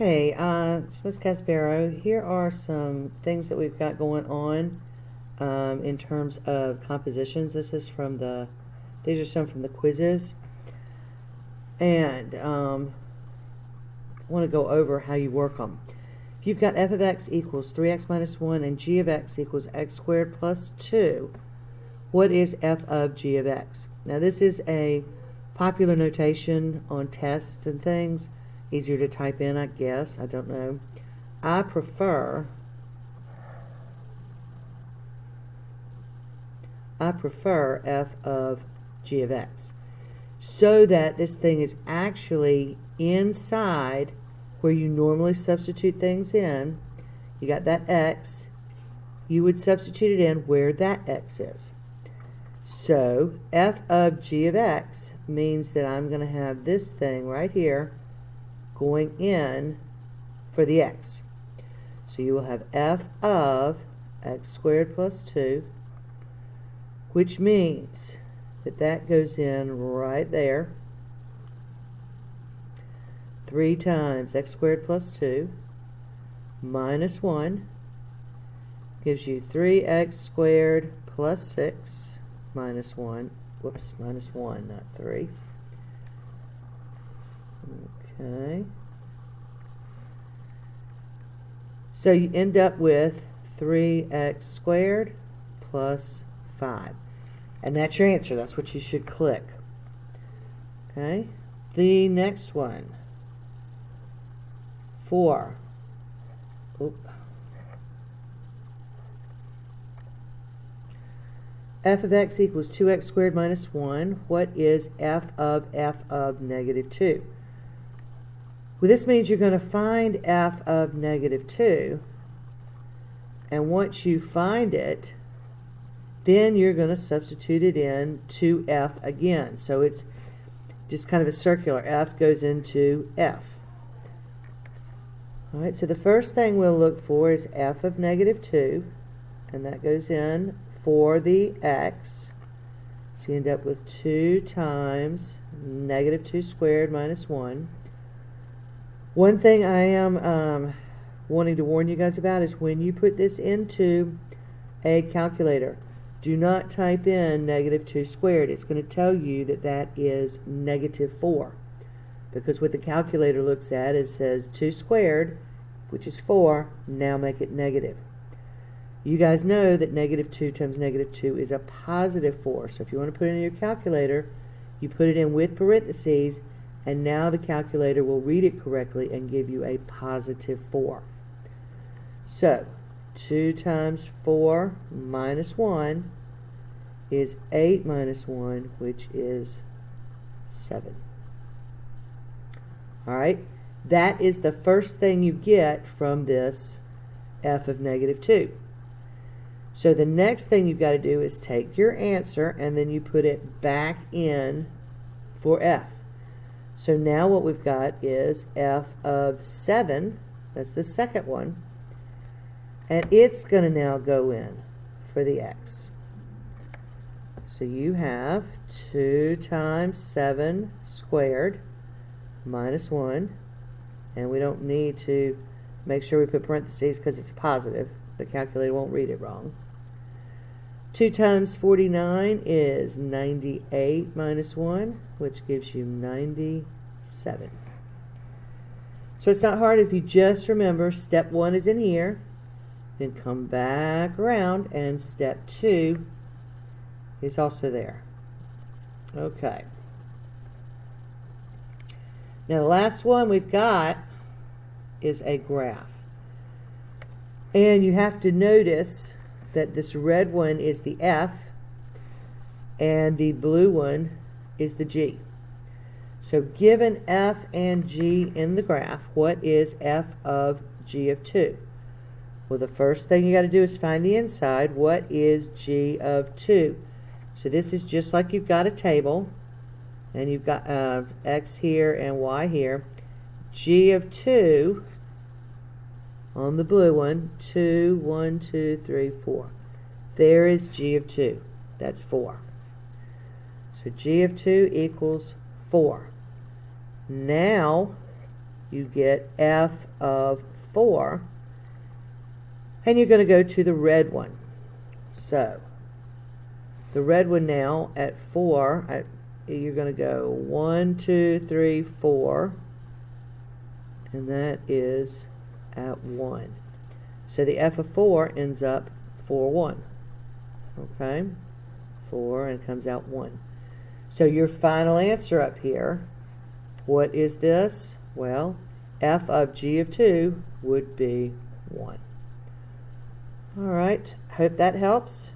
Hey, it's Ms. Caspero. Here are some things that we've got going on in terms of compositions. These are some from the quizzes. And I want to go over how you work them. If you've got f of x equals 3x minus 1 and g of x equals x squared plus 2, what is f of g of x? Now this is a popular notation on tests and things. Easier to type in, I guess. I don't know. I prefer f of g of x, so that this thing is actually inside where you normally substitute things in. You got that x. You would substitute it in where that x is. So f of g of x means that I'm going to have this thing right here going in for the x. So you will have f of x squared plus 2, which means that that goes in right there. 3 times x squared plus 2 minus 1 gives you 3x squared plus 6 minus 1. Whoops, minus 1, not 3. Okay. So you end up with 3x squared plus 5. And that's your answer. That's what you should click. Okay. The next one. 4. F of x equals 2x squared minus 1. What is f of negative 2? Well, this means you're going to find f of negative 2. And once you find it, then you're going to substitute it in to f again. So it's just kind of a circular. F goes into f. All right, so the first thing we'll look for is f of negative 2. And that goes in for the x. So you end up with 2 times negative 2 squared minus 1. One thing I am wanting to warn you guys about is when you put this into a calculator, do not type in negative 2 squared. It's going to tell you that that is negative 4. Because what the calculator looks at is says 2 squared, which is 4, now make it negative. You guys know that negative 2 times negative 2 is a positive 4. So if you want to put it in your calculator, you put it in with parentheses, and now the calculator will read it correctly and give you a positive 4. So 2 times 4 minus 1 is 8 minus 1, which is 7. All right, that is the first thing you get from this f of negative 2. So the next thing you've got to do is take your answer and then you put it back in for f. So now what we've got is f of 7, that's the second one, and it's going to now go in for the x. So you have 2 times 7 squared minus 1, and we don't need to make sure we put parentheses because it's positive. The calculator won't read it wrong. 2 times 49 is 98 minus 1, which gives you 97. So it's not hard if you just remember step 1 is in here, then come back around, and step 2 is also there. Okay. Now the last one we've got is a graph. And you have to notice that this red one is the f and the blue one is the g. So given f and g in the graph, what is f of g of 2? Well, the first thing you got to do is find the inside. What is g of 2? So this is just like you've got a table, and you've got x here and y here. G of 2 on the blue one, 2, 1, 2, 3, 4. There is g of 2. That's 4. So g of 2 equals 4. Now you get f of 4. And you're going to go to the red one. So, the red one now at 4, you're going to go 1, 2, 3, 4. And that is at 1. So the f of 4 ends up 4, 1. Okay? 4 and comes out 1. So your final answer up here, what is this? Well, f of g of 2 would be 1. All right, hope that helps.